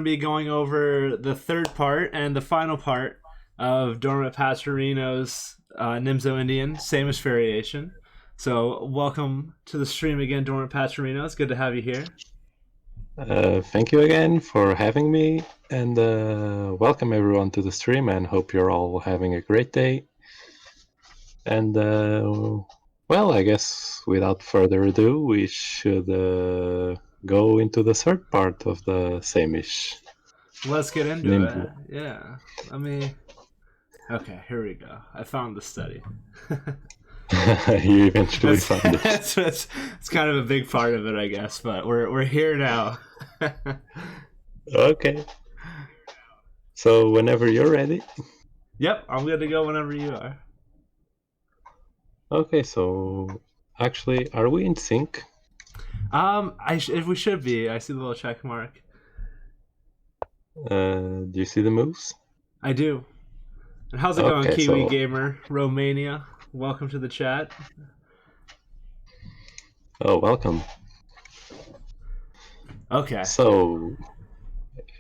be going over the third part and the final part of dormantpatzerino's Nimzo Indian Samisch variation. So, welcome to the stream again, dormantpatzerino. It's good to have you here. Thank you again for having me, and welcome everyone to the stream, and hope you're all having a great day. And well, I guess without further ado, we should go into the third part of the Samish. Let's get into it. Yeah. Okay, here we go. I found the study. You eventually found it. It's kind of a big part of it, I guess, but we're here now. Okay. So whenever you're ready. Yep, I'm good to go whenever you are. Okay, so actually, are we in sync? If we should be. I see the little check mark. Do you see the moves? I do. And how's it going, Kiwi Gamer Romania? Welcome to the chat. Oh, welcome. Okay. So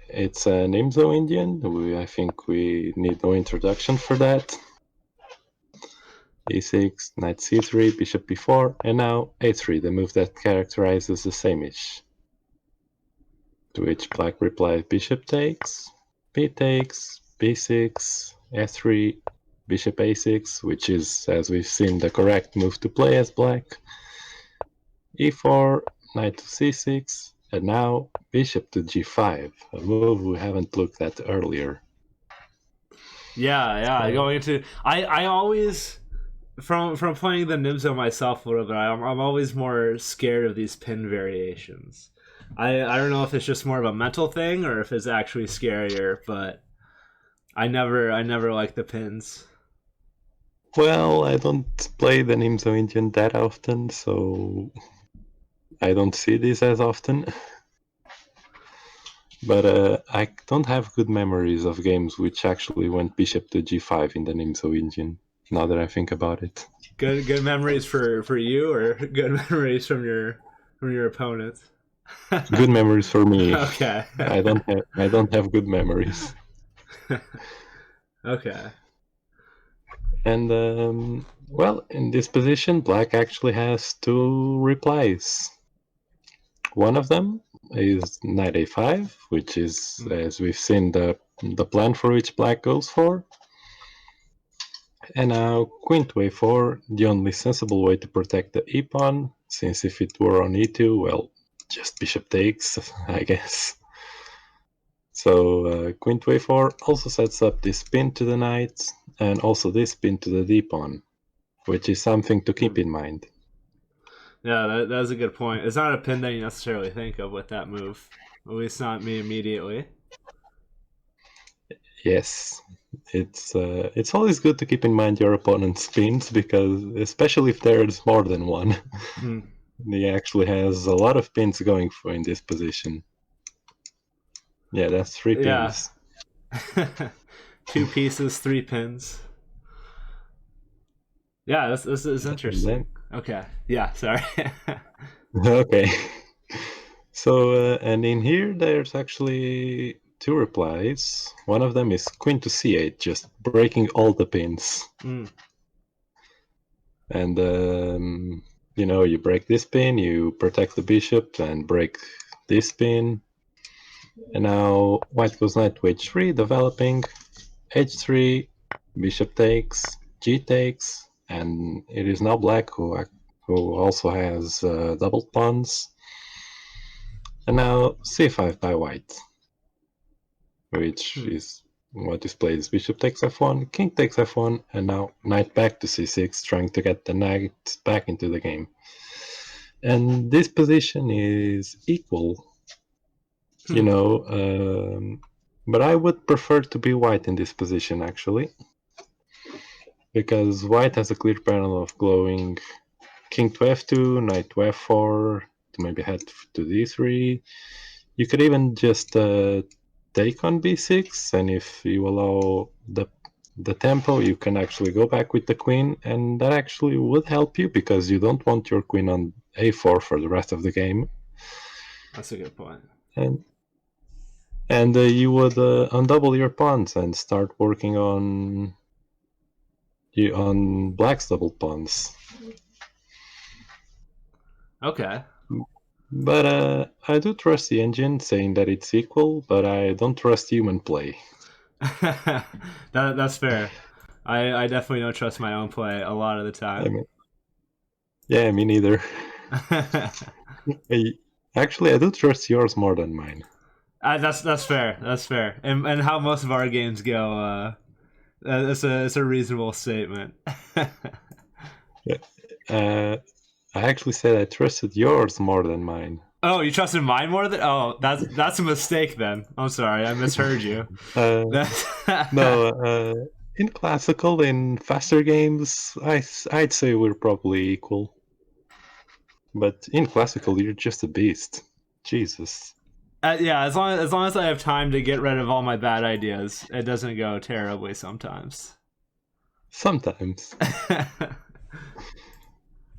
it's a Nimzo Indian. I think we need no introduction for that. e6, knight c3, bishop b4, and now a3, the move that characterizes the Samish. To which black replies bishop takes, b takes, b6, f3, bishop a6, which is, as we've seen, the correct move to play as black, e4, knight to c6, and now bishop to g5, a move we haven't looked at earlier. Yeah. Going into I always from playing the Nimzo myself a little bit, I'm always more scared of these pin variations. I don't know if it's just more of a mental thing or if it's actually scarier, but I never like the pins. Well, I don't play the Nimzo Indian that often, so I don't see this as often. But I don't have good memories of games which actually went bishop to g5 in the Nimzo Indian, now that I think about it. Good memories for you, or good memories from your opponent? Good memories for me. Okay. I don't have good memories. Okay. And well, in this position, black actually has two replies. One of them is knight a5, which is, as we've seen, the plan for which black goes for. And now queen to a4, the only sensible way to protect the e-pawn, since if it were on e2, well, just bishop takes, I guess. So queen to a4 also sets up this pin to the knight, and also this pin to the d-pawn, which is something to keep in mind. Yeah, that's a good point. It's not a pin that you necessarily think of with that move. At least not me immediately. Yes, it's always good to keep in mind your opponent's pins, because especially if there's more than one, he actually has a lot of pins going for in this position. Yeah, that's 3 pins. Yeah. 2 pieces, 3 pins. Yeah, this is interesting. Okay. Yeah, sorry. Okay. So, and in here, there's actually 2 replies. One of them is queen to c8, just breaking all the pins. And, you know, you break this pin, you protect the bishop, and break this pin. And now white goes knight to h3, developing h3, bishop takes, g takes, and it is now black who also has double pawns. And now c5 by white, which is what displays bishop takes f1, king takes f1, and now knight back to c6, trying to get the knight back into the game. And this position is equal, you know, but I would prefer to be white in this position, actually, because white has a clear panel of glowing king to f2, knight to f4, to maybe head to d3. You could even just take on b6, and if you allow the tempo, you can actually go back with the queen, and that actually would help you, because you don't want your queen on a4 for the rest of the game. That's a good point. And you would undouble your pawns and start working on black's double pawns. Okay. But I do trust the engine saying that it's equal, but I don't trust human play. That's fair. I definitely don't trust my own play a lot of the I time. mean, yeah, me neither. Actually, I do trust yours more than mine. That's fair. That's fair. And how most of our games go, it's a reasonable statement. I actually said I trusted yours more than mine. Oh, you trusted mine more than? Oh, that's a mistake then. I'm sorry, I misheard you. No, in classical, in faster games, I'd say we're probably equal. But in classical, you're just a beast. Jesus. Yeah, as long as I have time to get rid of all my bad ideas, it doesn't go terribly sometimes. Sometimes.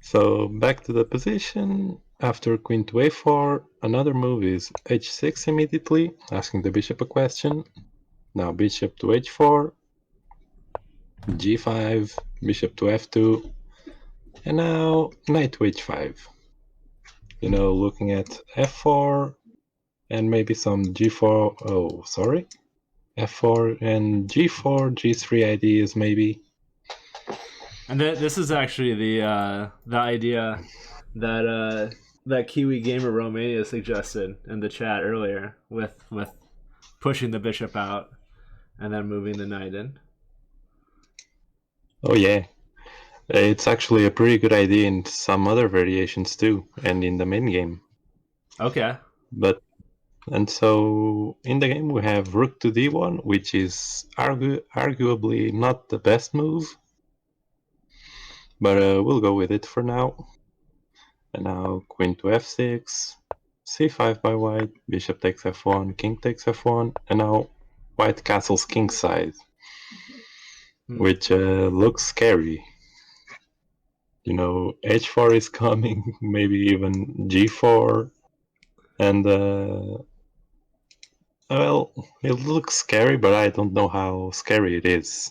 So back to the position. After queen to a4, another move is h6 immediately, asking the bishop a question. Now bishop to h4, g5, bishop to f2, and now knight to h5. You know, looking at f4 and maybe some g4. Oh, sorry, f4 and g4, g3 ideas maybe. And this is actually the idea that Kiwi Gamer Romania suggested in the chat earlier with pushing the bishop out and then moving the knight in. Oh yeah, it's actually a pretty good idea in some other variations too, and in the main game. Okay. And so in the game we have rook to d1, which is arguably not the best move, but we'll go with it for now. And now queen to f6, c5 by white, bishop takes f1, king takes f1, and now white castles kingside, which looks scary. You know, h4 is coming, maybe even g4, and well, it looks scary, but I don't know how scary it is.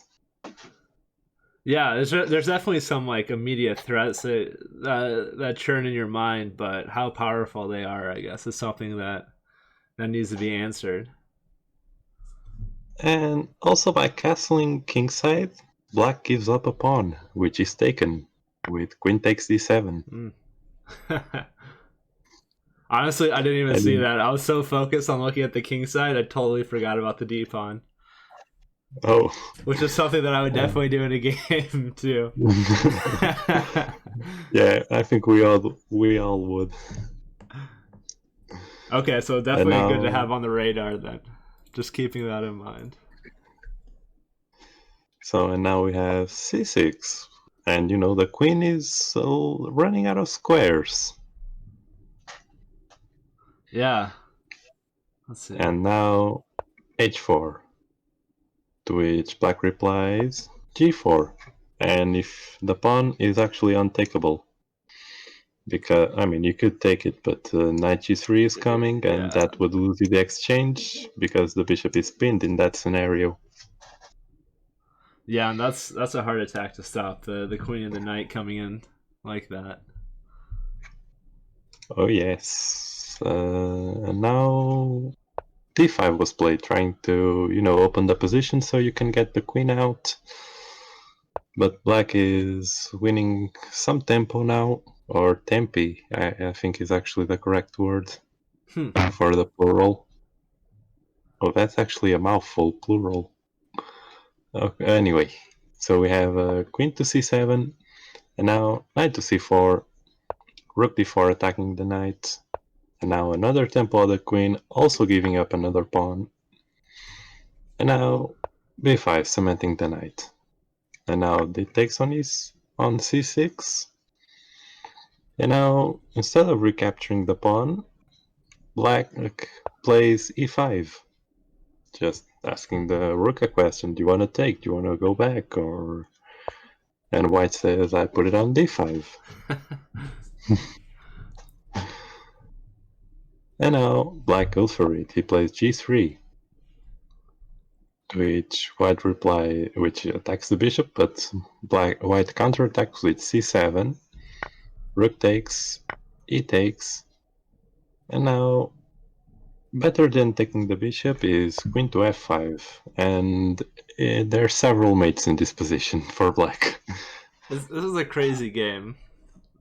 Yeah, there's definitely some like immediate threats that churn in your mind, but how powerful they are, I guess, is something that needs to be answered. And also by castling kingside, black gives up a pawn, which is taken with queen takes d7. Honestly, I didn't even see that. I was so focused on looking at the king side, I totally forgot about the d pawn. Oh, which is something that I would definitely do in a game too. Yeah, I think we all would. Okay, so definitely good to have on the radar then. Just keeping that in mind. So and now we have c6, and you know the queen is running out of squares. Yeah. Let's see. And now h4, to which black replies g4, and if the pawn is actually untakeable, because I mean you could take it, but knight g3 is coming, and that would lose you the exchange because the bishop is pinned in that scenario. Yeah, and that's a hard attack to stop, the queen and the knight coming in like that. Oh yes. And now d5 was played, trying to, you know, open the position so you can get the queen out. But black is winning some tempo now, or tempi, I think is actually the correct word for the plural. Oh, that's actually a mouthful, plural. Okay, anyway, so we have queen to c7, and now knight to c4, rook d4 attacking the knight, and now another tempo of the queen, also giving up another pawn. And now b5 cementing the knight. And now it takes on c6. And now instead of recapturing the pawn, black plays e5. Just asking the rook a question, do you want to take? Do you want to go back? Or and white says I put it on d5. And now black goes for it. He plays g3. To which white reply, which attacks the bishop, but white counterattacks with c7. Rook takes, e takes, and now better than taking the bishop is queen to f5, and there are several mates in this position for black. This is a crazy game.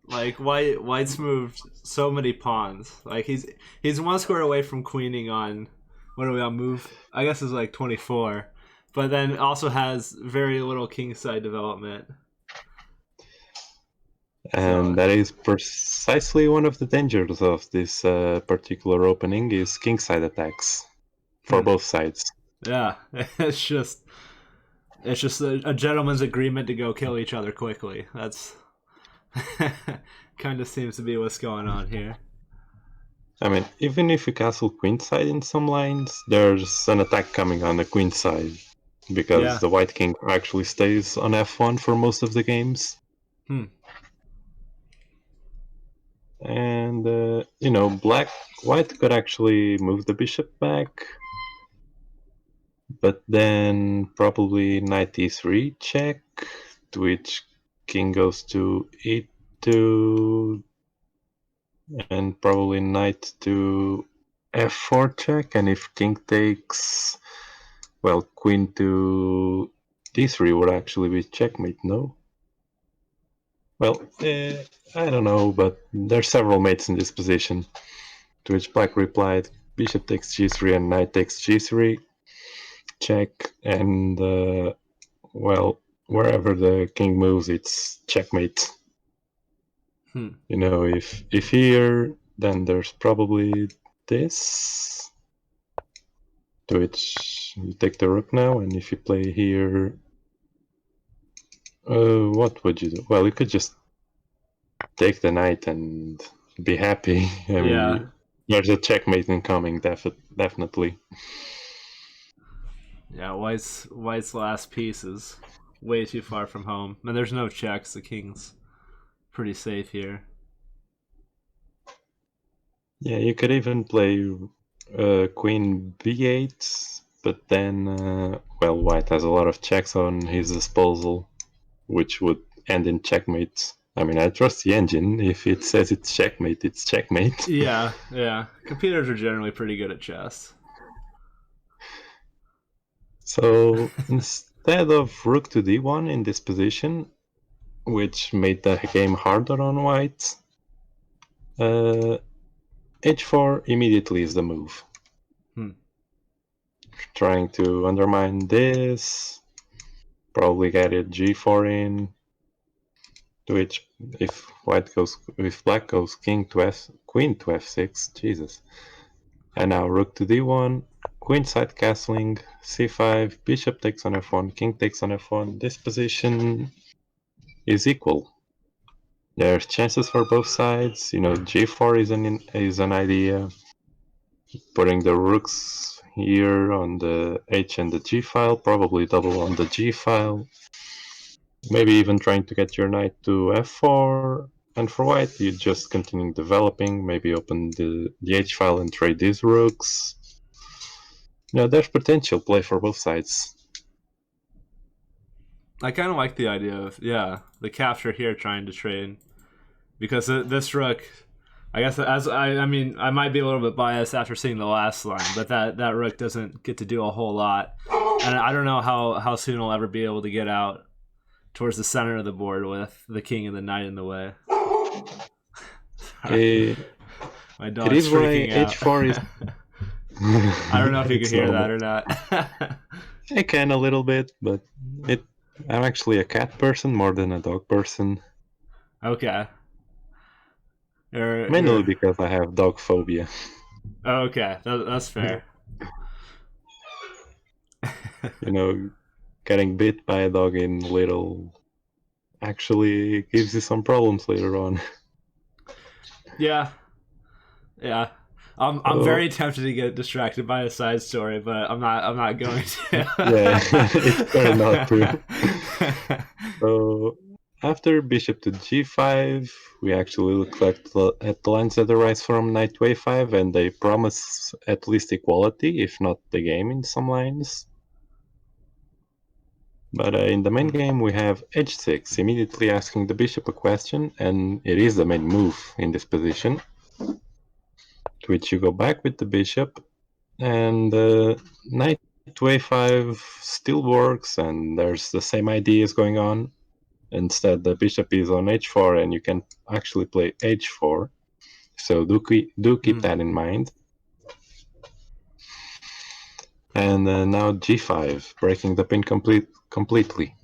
Like White's moved so many pawns. Like he's one square away from queening on, what are we on move? I guess it's like 24, but then also has very little kingside development. And that is precisely one of the dangers of this particular opening is kingside attacks for both sides. Yeah, it's just a gentleman's agreement to go kill each other quickly. That's kind of seems to be what's going on here. I mean, even if you castle queenside in some lines, there's an attack coming on the queenside because the white king actually stays on f1 for most of the games. And white could actually move the bishop back, but then probably knight e3 check, to which king goes to e2, and probably knight to f4 check, and if king takes, well, queen to d3 would actually be checkmate, no? Well, I don't know, but there's several mates in this position. To which black replied, bishop takes g3 and knight takes g3, check, and well, wherever the king moves, it's checkmate. You know, if here, then there's probably this, to which you take the rook now, and if you play here, what would you do? Well, you could just take the knight and be happy. I mean, there's a checkmate incoming, definitely. Yeah, White's last piece is way too far from home. And there's no checks. The king's pretty safe here. Yeah, you could even play queen b8, but then, well, white has a lot of checks on his disposal, which would end in checkmate. I mean, I trust the engine. If it says it's checkmate, it's checkmate. Yeah. Computers are generally pretty good at chess. So instead of rook to d1 in this position, which made the game harder on white, h4 immediately is the move. Trying to undermine this, probably get it g4 in, to which if black goes queen to f6, Jesus. And now rook to d1, queenside castling, c5, bishop takes on f1, king takes on f1. This position is equal. There's chances for both sides. You know, g4 is an idea. Putting the rooks here on the h and the g file, probably double on the g file. Maybe even trying to get your knight to f4. And for white, you just continue developing. Maybe open the h file and trade these rooks. Yeah, there's potential play for both sides. I kind of like the idea of the capture here, trying to trade, because this rook, I guess I mean I might be a little bit biased after seeing the last line, but that rook doesn't get to do a whole lot, and I don't know how soon I'll ever be able to get out towards the center of the board with the king and the knight in the way. My dog's freaking out. h4 is. I don't know if you can hear that or not. I can a little bit, but I'm actually a cat person more than a dog person. Okay. Mainly because I have dog phobia. Okay, that's fair. You know, getting bit by a dog in little actually gives you some problems later on. Yeah. I'm very tempted to get distracted by a side story, but I'm not going to. Yeah, it's better not to. So after bishop to g5, we actually look at the lines that arise from knight to a5, and they promise at least equality, if not the game in some lines. But in the main game, we have h6, immediately asking the bishop a question, and it is the main move in this position. To which you go back with the bishop, and knight to a5 still works, and there's the same ideas going on. Instead, the bishop is on h4, and you can actually play h4. So do keep that in mind. And now g5, breaking the pin completely.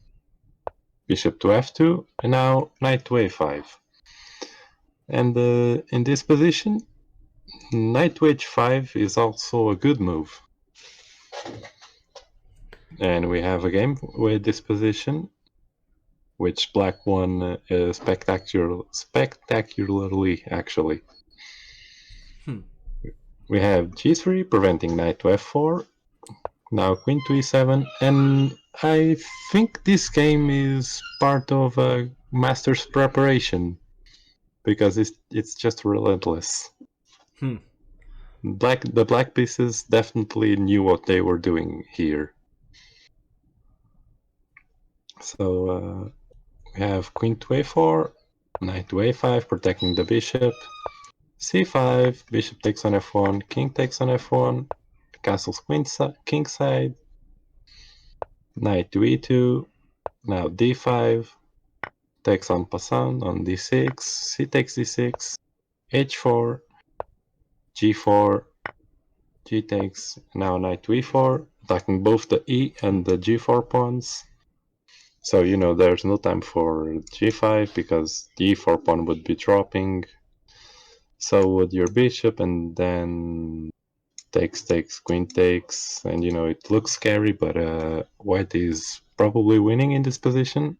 Bishop to f2, and now knight to a5. And in this position, knight to h5 is also a good move. And we have a game with this position, which black won spectacularly, actually. We have g3, preventing knight to f4, now queen to e7, and I think this game is part of a master's preparation, because it's just relentless. The black pieces definitely knew what they were doing here. So we have queen to a4, knight to a5, protecting the bishop, c5, bishop takes on f1, king takes on f1, castles king side, knight to e2, now d5, takes on passant on d6, c takes d6, h4, g4, g takes, now knight to e4, attacking both the e and the g4 pawns. So, there's no time for g5 because the e4 pawn would be dropping. So would your bishop, and then takes, queen takes, and it looks scary, but white is probably winning in this position.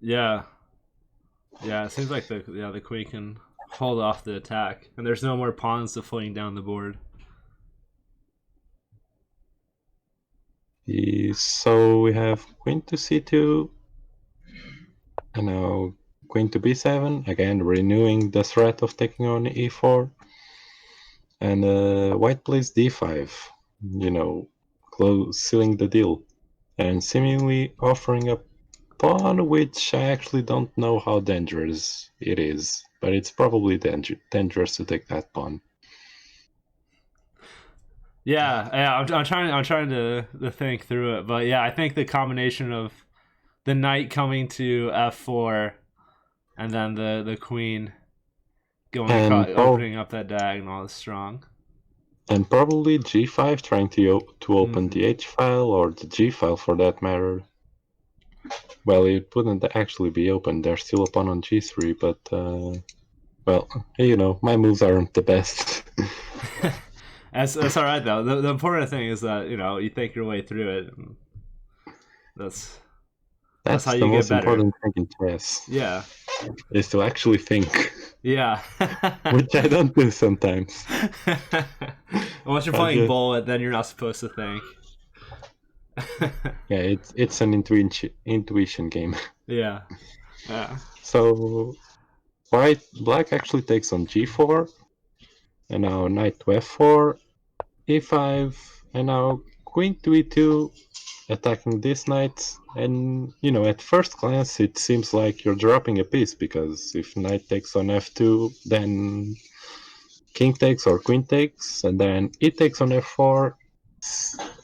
Yeah, it seems like the queen can hold off the attack, and there's no more pawns deflating down the board. So we have queen to c2, and now queen to b7, again renewing the threat of taking on e4, and white plays d5, sealing the deal, and seemingly offering a pawn which I actually don't know how dangerous it is, but it's probably dangerous to take that pawn. Yeah, I'm trying to think through it, but yeah, I think the combination of the knight coming to f4 and then the queen opening up that diagonal is strong. And probably g5 trying to open the h file, or the g file for that matter. Well, it wouldn't actually be open. There's still a pawn on g3, but well, my moves aren't the best. That's all right though. The important thing is that you think your way through it. And that's how you the get most better. important thing in chess. Yeah, is to actually think. Yeah, which I don't do sometimes. Once you're playing bullet, then you're not supposed to think. Yeah, it's an intuition game. Yeah. So black actually takes on g4, and now knight to f4, e5, and now queen to e2, attacking this knight. And at first glance it seems like you're dropping a piece, because if knight takes on f2, then king takes or queen takes, and then e takes on f4.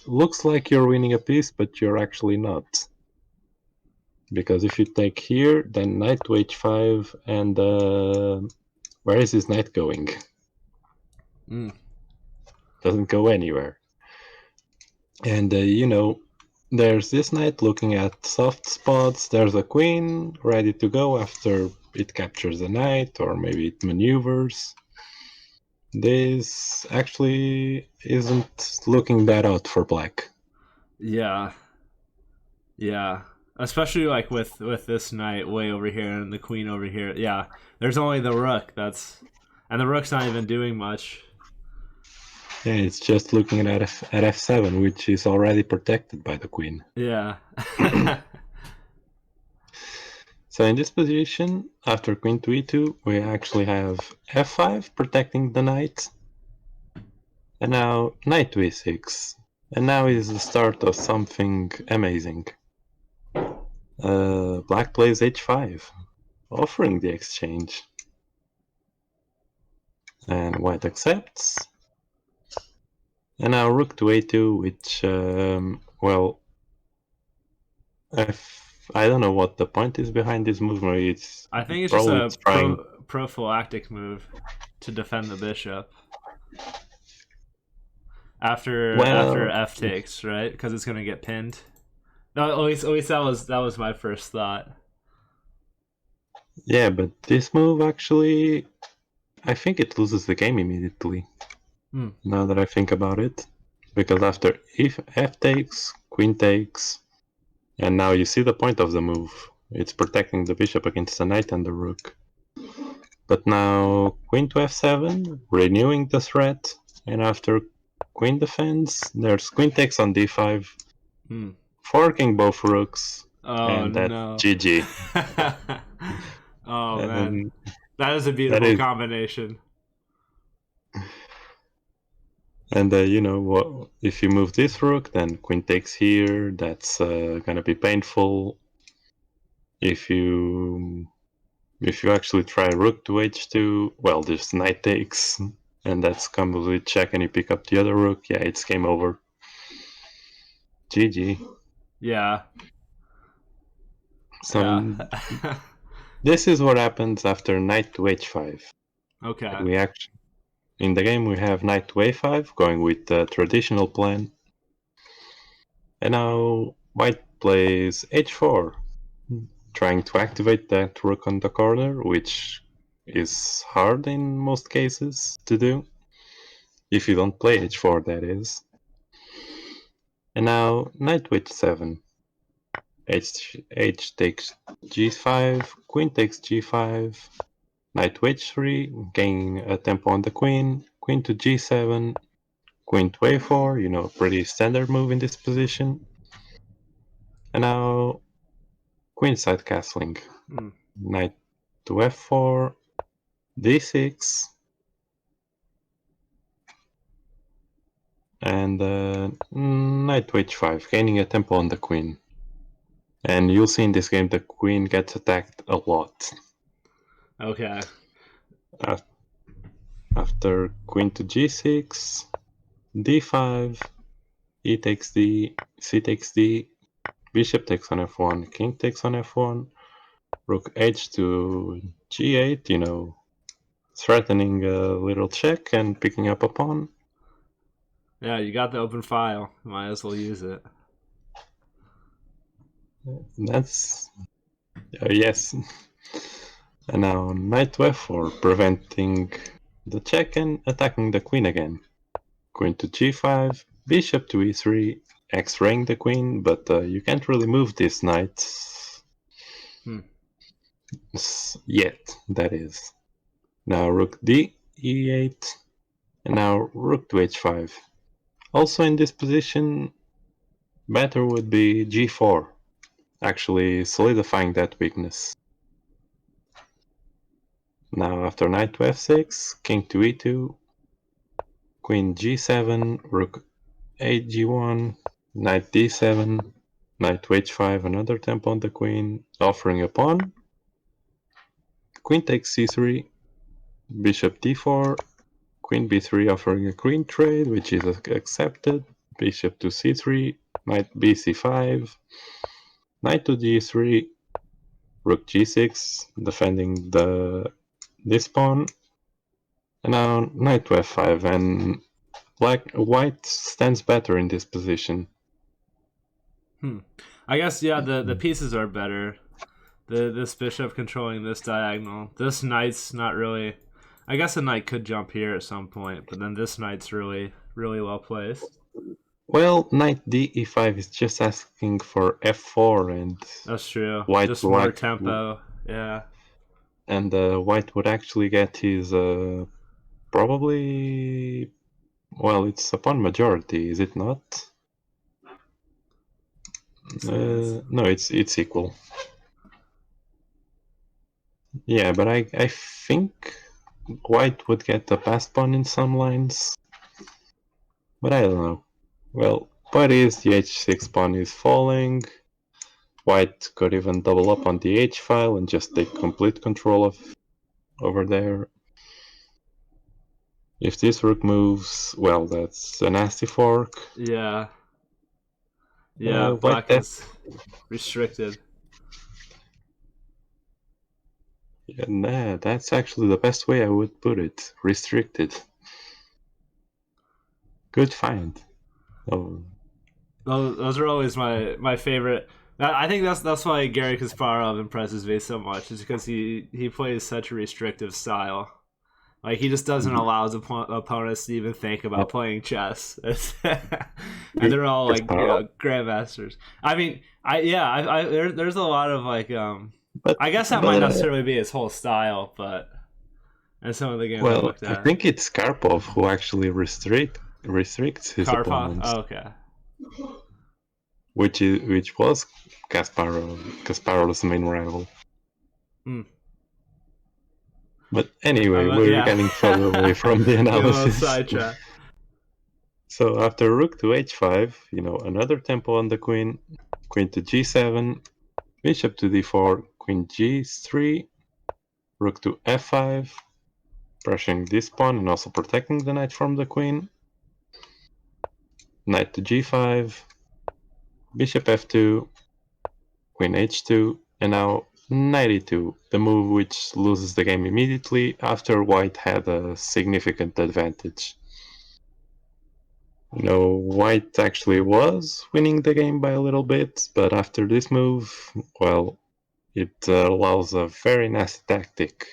Looks like you're winning a piece, but you're actually not. Because if you take here, then knight to h5, and where is his knight going? Doesn't go anywhere. And there's this knight looking at soft spots. There's a queen ready to go after it captures the knight, or maybe it maneuvers. This actually isn't looking that out for black. Yeah. Especially like with this knight way over here and the queen over here. Yeah, there's only the rook. And the rook's not even doing much. Yeah, it's just looking at f7, which is already protected by the queen. Yeah. So in this position, after queen to e2, we actually have f5 protecting the knight, and now knight to e6. And now is the start of something amazing. Black plays h5, offering the exchange. And white accepts. And now rook to a2, which, well, I don't know what the point is behind this move. I think it's just probably a trying. prophylactic move to defend the bishop after f takes, right? Because it's gonna get pinned. No, at least that was my first thought. Yeah, but this move actually, I think it loses the game immediately. Now that I think about it, because after if f takes, queen takes, and now you see the point of the move. It's protecting the bishop against the knight and the rook. But now queen to f7, renewing the threat, and after queen defends, there's queen takes on d5, forking both rooks, and that's GG. Oh man, that is a beautiful combination. And you know, if you move this rook, then queen takes here. That's gonna be painful. If you actually try rook to h2, well, there's knight takes, and that's complete check, and you pick up the other rook. Yeah, it's game over. GG. Yeah. So this is what happens after knight to h5. Okay. We actually, in the game, we have knight to a5, going with the traditional plan. And now white plays h4, trying to activate that rook on the corner, which is hard in most cases to do. If you don't play h4, that is. And now knight to h7. H takes g5, queen takes g5, knight to h3, gaining a tempo on the queen, queen to g7, queen to a4, you know, pretty standard move in this position. And now queenside castling. Knight to f4, d6, and knight to h5, gaining a tempo on the queen. And you'll see in this game the queen gets attacked a lot. Okay. After queen to g6, d5, e takes d, c takes d, bishop takes on f1, king takes on f1, rook h to g8, you know, threatening a little check and picking up a pawn. Yeah, you got the open file. Might as well use it. That's... yes. And now knight to f4, preventing the check and attacking the queen again. Queen to g5, bishop to e3, x-raying the queen, but you can't really move this knight. Yet, that is. Now rook d, e8, and now rook to h5. Also in this position, better would be g4, actually solidifying that weakness. Now after knight to f6, king to e2, queen g7, rook 8 g1, knight d7, knight to h5, another tempo on the queen, offering a pawn. Queen takes c3, bishop d4, queen b3 offering a queen trade, which is accepted, bishop to c3, knight bc5, knight to g3, rook g6, defending this pawn, and now knight to f5, and white stands better in this position. I guess, yeah, the pieces are better. This bishop controlling this diagonal. This knight's not really... I guess a knight could jump here at some point, but then this knight's really, really well placed. Well, knight d e5 is just asking for f4, and that's true. White, just more tempo, yeah. And white would actually get his probably... Well, it's a pawn majority, is it not? No, it's equal. Yeah, but I think white would get the passed pawn in some lines, but I don't know. Well, point is the h6 pawn is falling. white could even double up on the H file and just take complete control of over there. If this rook moves, well, that's a nasty fork. Yeah. Yeah, White black is restricted. Yeah, nah, that's actually the best way I would put it. Restricted. Good find. Oh, Those are always my favorite. I think that's why Gary Kasparov impresses me so much, is because he plays such a restrictive style. Like, he just doesn't allow his opponents to even think about playing chess, and they're all like, grandmasters. I mean, there's a lot of like, I guess that might necessarily be his whole style, but and some of the games I looked at. I think it's Karpov who actually restricts his opponents. Oh, okay. Which was Kasparov's main rival. Hmm. But anyway, we're getting further away from the analysis. So after rook to h5, another tempo on the queen, queen to g7, bishop to d4, queen g3, rook to f5, pressuring this pawn and also protecting the knight from the queen, knight to g5, bishop f2, queen h2, and now knight e2, the move which loses the game immediately after white had a significant advantage. White actually was winning the game by a little bit, but after this move, well, it allows a very nasty tactic,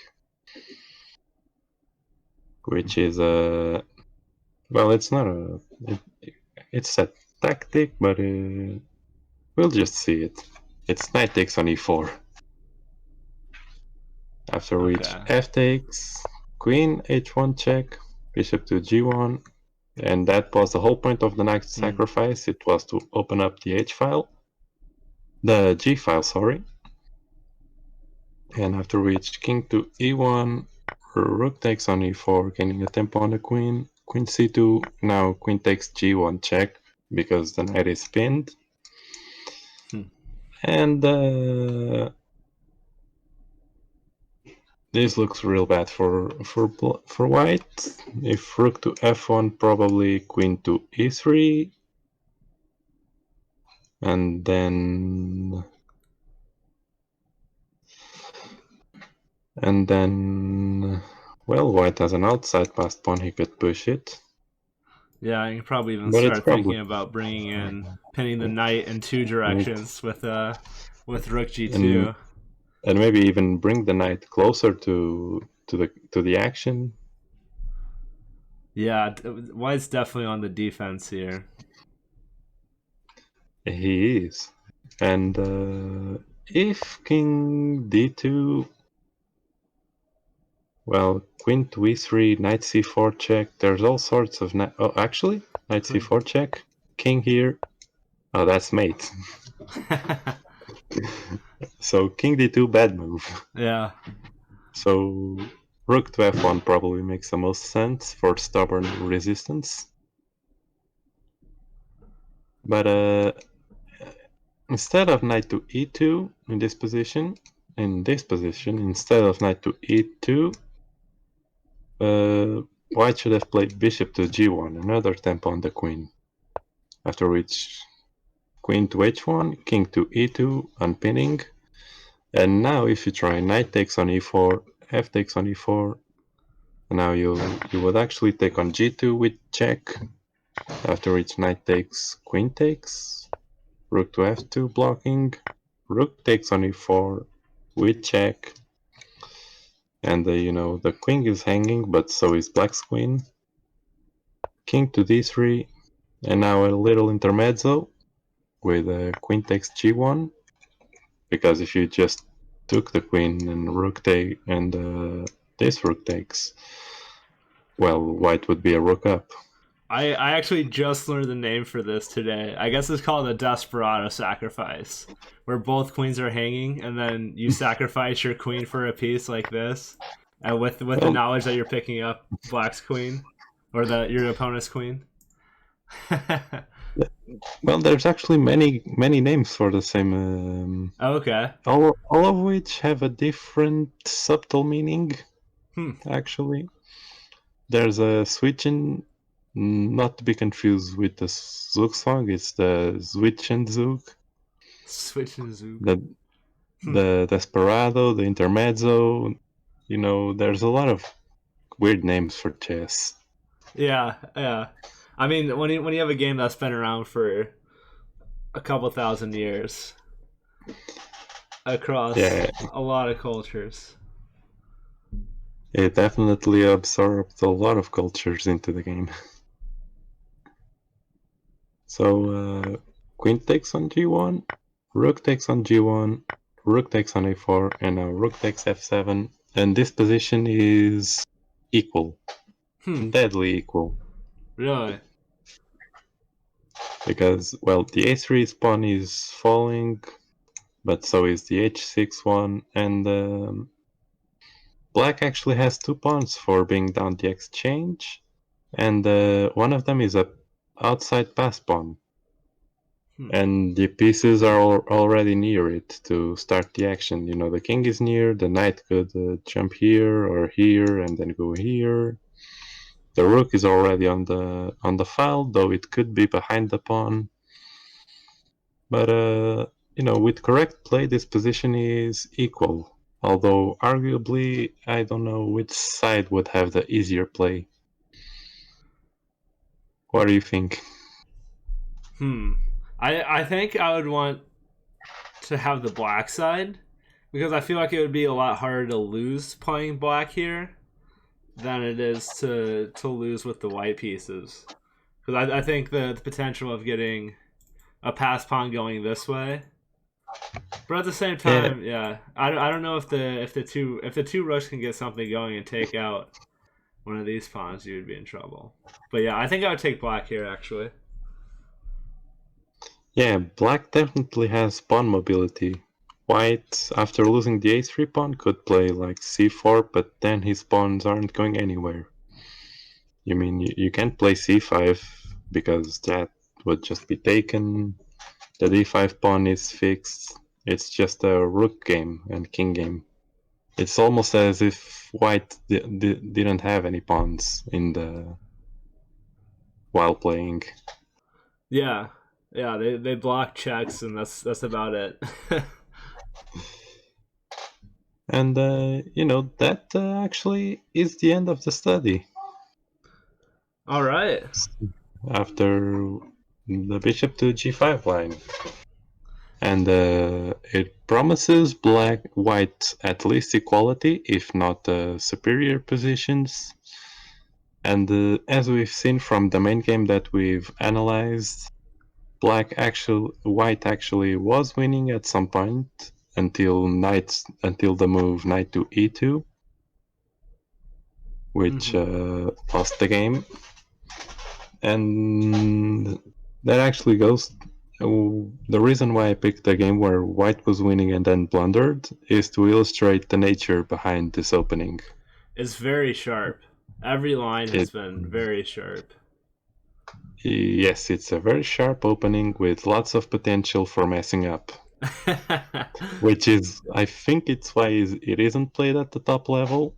which is well, it's not it's a tactic, but we'll just see it. It's knight takes on e4. After which f takes, queen h1 check, bishop to g1, and that was the whole point of the knight sacrifice. It was to open up the the g file, sorry. And after which king to e1, rook takes on e4, gaining a tempo on the queen, queen c2, now queen takes g1 check because the knight is pinned. And this looks real bad for white. If rook to f1, probably queen to e3, and then well, white has an outside passed pawn. He could push it. Yeah, you can probably even start thinking about pinning the knight in two directions with rook g2. And maybe even bring the knight closer to the action. Yeah, white's definitely on the defense here. He is. And if king d2, well, queen to e3, knight c4 check. There's all sorts of actually, knight c4 check, king here. Oh, that's mate. So king d2, bad move. Yeah. So rook to f1 probably makes the most sense for stubborn resistance. But instead of knight to e2 in this position, instead of knight to e2, white should have played bishop to g1, another tempo on the queen. After which queen to h1, king to e2, unpinning. And now if you try knight takes on e4, f takes on e4, now you would actually take on g2 with check. After which knight takes, queen takes, rook to f2 blocking, rook takes on e4 with check. And the queen is hanging, but so is black's queen. King to d3, and now a little intermezzo with queen takes g1, because if you just took the queen and rook take and this rook takes, well, white would be a rook up. I actually just learned the name for this today. I guess it's called a desperado sacrifice, where both queens are hanging, and then you sacrifice your queen for a piece like this, and with the knowledge that you're picking up black's queen or your opponent's queen. Well, there's actually many names for the same. Okay. All of which have a different subtle meaning. Actually, there's a switchen, not to be confused with the Zouk song. It's the Zwitchen Zouk. Switch and Zook. The Desperado, the Intermezzo. There's a lot of weird names for chess. Yeah. I mean, when you have a game that's been around for a couple thousand years across Yeah, a lot of cultures. it definitely absorbed a lot of cultures into the game. So, Queen takes on G1, Rook takes on G1, Rook takes on A4, and now Rook takes F7. And this position is equal, deadly equal. Really? Because, well, the A3 pawn is falling, but so is the H6 one, and Black actually has 2 pawns for being down the exchange, and one of them is a outside pass pawn. And the pieces are already near it to start the action. The king is near, the knight could jump here or here and then go here. The rook is already on the file, though it could be behind the pawn. But with correct play, this position is equal. Although arguably, I don't know which side would have the easier play. What do you think? I think I would want to have the black side because I feel like it would be a lot harder to lose playing black here than it is to lose with the white pieces. Because I think the potential of getting a pass pawn going this way, but at the same time, yeah, I don't know if the two rooks can get something going and take out one of these pawns, you would be in trouble. But yeah, I think I would take black here actually. Yeah, black definitely has pawn mobility. White, after losing the a3 pawn, could play like c4, but then his pawns aren't going anywhere. You can't play c5 because that would just be taken. The d5 pawn is fixed. It's just a rook game and king game. It's almost as if white didn't have any pawns while playing. Yeah, they block checks and that's about it. And that actually is the end of the study. All right. After the bishop to g5 line. And it promises white at least equality, if not superior positions. And as we've seen from the main game that we've analyzed, white actually was winning at some point until the move knight to e2, which lost the game. And that actually goes. The reason why I picked the game where white was winning and then blundered is to illustrate the nature behind this opening. It's very sharp. Every line has been very sharp. Yes, it's a very sharp opening with lots of potential for messing up. Which is, I think it's why it isn't played at the top level.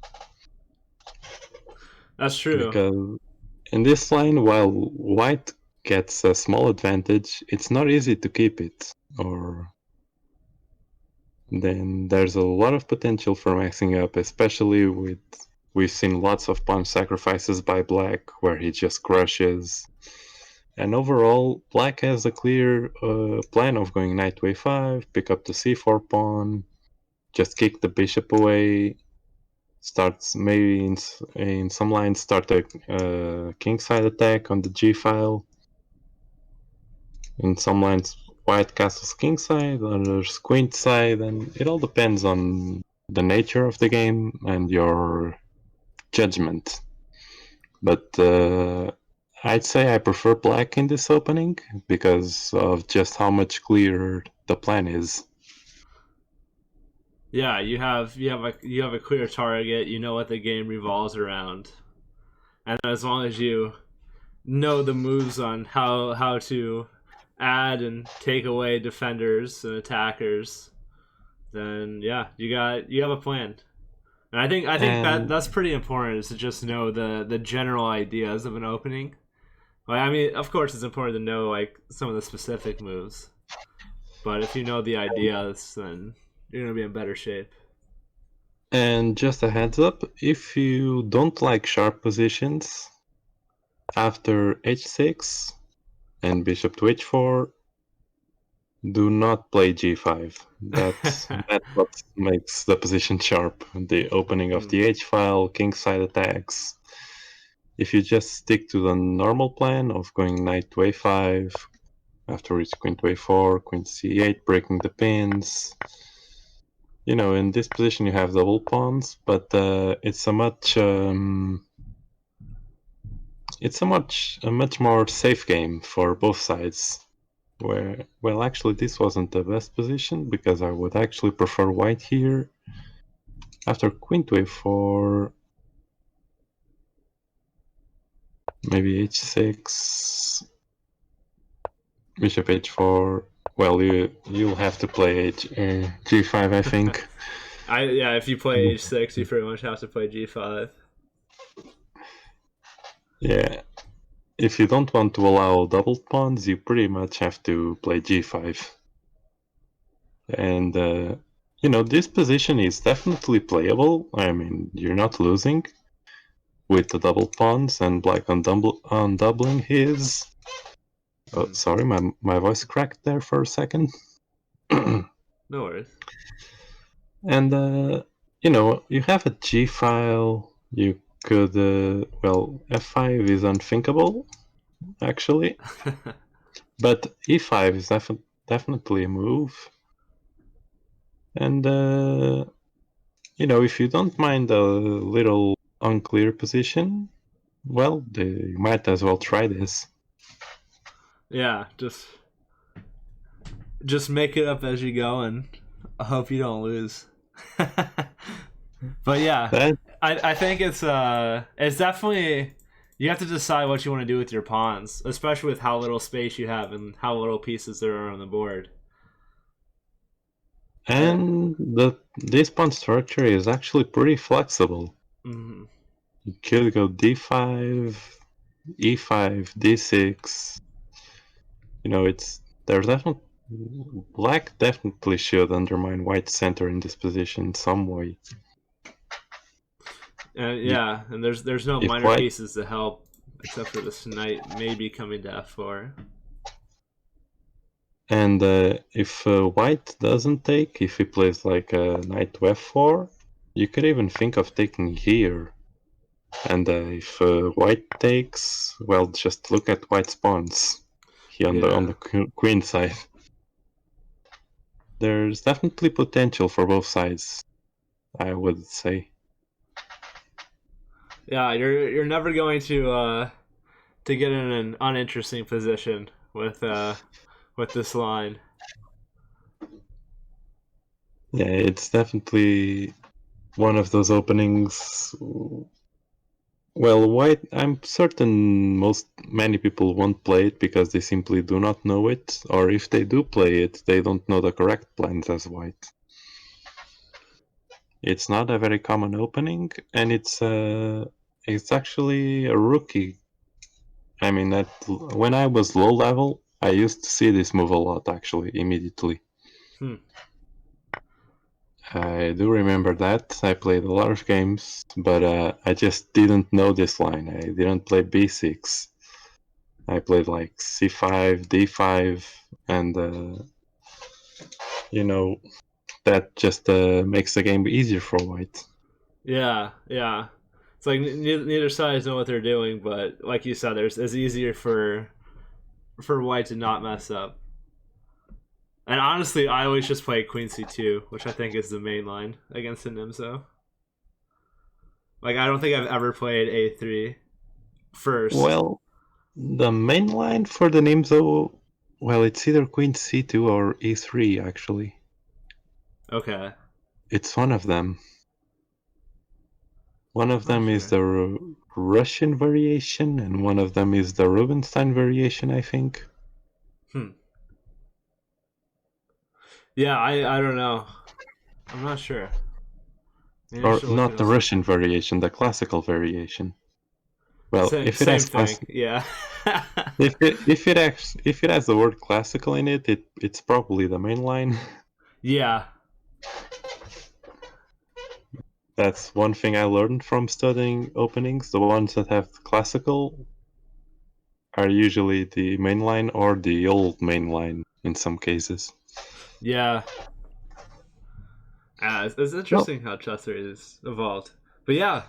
That's true. Because in this line, while white gets a small advantage, it's not easy to keep it. Or then there's a lot of potential for maxing up, especially we've seen lots of pawn sacrifices by black where he just crushes. And overall, black has a clear plan of going knight to a5, pick up the c4 pawn, just kick the bishop away, starts maybe in some lines start a kingside attack on the g file. In some lines, white castles kingside, others queenside, and it all depends on the nature of the game and your judgment. But I'd say I prefer black in this opening because of just how much clearer the plan is. Yeah, you have a clear target. You know what the game revolves around, and as long as you know the moves on how to add and take away defenders and attackers, then yeah, you have a plan. And I think And that's pretty important, is to just know the general ideas of an opening. Like, I mean, of course, it's important to know like some of the specific moves, but if you know the ideas, then you're gonna be in better shape. and just a heads up, if you don't like sharp positions, after h6 and bishop to h4, do not play g5. That's what makes the position sharp. The opening of the h file, kingside attacks. If you just stick to the normal plan of going knight to a5, afterwards queen to a4, queen to c8, breaking the pins. You know, in this position you have double pawns, but it's a much more safe game for both sides. Where, well, actually this wasn't the best position, because I would actually prefer white here. After queen to a4, maybe h6, bishop h4. Well, you'll have to play g5, I think. If you play h6, you pretty much have to play g5. Yeah, if you don't want to allow double pawns, you pretty much have to play g5. And you know, this position is definitely playable. I mean, you're not losing with the double pawns, and black undoubling his. Oh, sorry, my voice cracked there for a second. No worries. And you know, you have a g file. You could well, f5 is unthinkable, actually, but e5 is definitely a move. And you know, if you don't mind a little unclear position, well, you might as well try this. Yeah, just make it up as you go, and I hope you don't lose. But yeah, That I think it's definitely, you have to decide what you want to do with your pawns, especially with how little space you have and how little pieces there are on the board. and this pawn structure is actually pretty flexible. Mm-hmm. You could go d5, e5, d6. You know, there's definitely black definitely should undermine white's center in this position some way. Yeah, and there's no If minor white pieces to help except for this knight maybe coming to f4. And if white doesn't take, if he plays like a knight to f4, you could even think of taking here. And if white takes, well, just look at white's pawns here on the queen side. There's definitely potential for both sides, I would say. Yeah, you're never going to get in an uninteresting position with this line. Yeah, it's definitely one of those openings. Well, white, I'm certain many people won't play it because they simply do not know it, or if they do play it, they don't know the correct plans as white. It's not a very common opening, and it's actually a rookie. I mean, when I was low level, I used to see this move a lot, actually, immediately. I do remember that. I played a lot of games, but I just didn't know this line. I didn't play b6. I played like c5, d5, and you know, that just makes the game easier for white. Yeah. It's like neither sides know what they're doing, but like you said, it's easier for white to not mess up. And honestly, I always just play Queen C2, which I think is the main line against the Nimzo. Like, I don't think I've ever played A3 first. Well, the main line for the Nimzo, well, it's either Queen C2 or E3, actually. Okay. It's one of them. One of them is the Russian variation, and one of them is the Rubinstein variation, I think. Yeah, I don't know. I'm not sure. Maybe I Or should look not it the up. Russian variation, the classical variation. Well, if it Same has thing. Yeah. if it has the word classical in it, it's probably the main line. Yeah. That's one thing I learned from studying openings. The ones that have classical are usually the main line or the old main line in some cases. Yeah. It's Well, interesting how Chester is evolved. But yeah,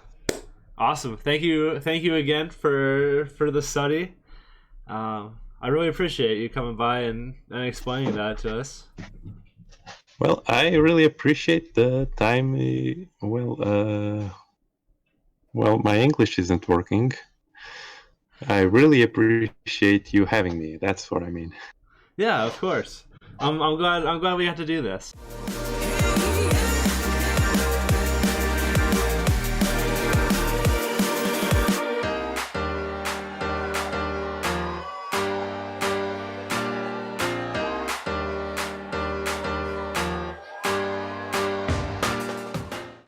awesome. Thank you again for the study. I really appreciate you coming by and explaining that to us. well, I really appreciate the time. Well, my English isn't working. I really appreciate you having me. That's what I mean. Yeah, of course. I'm glad we got to do this.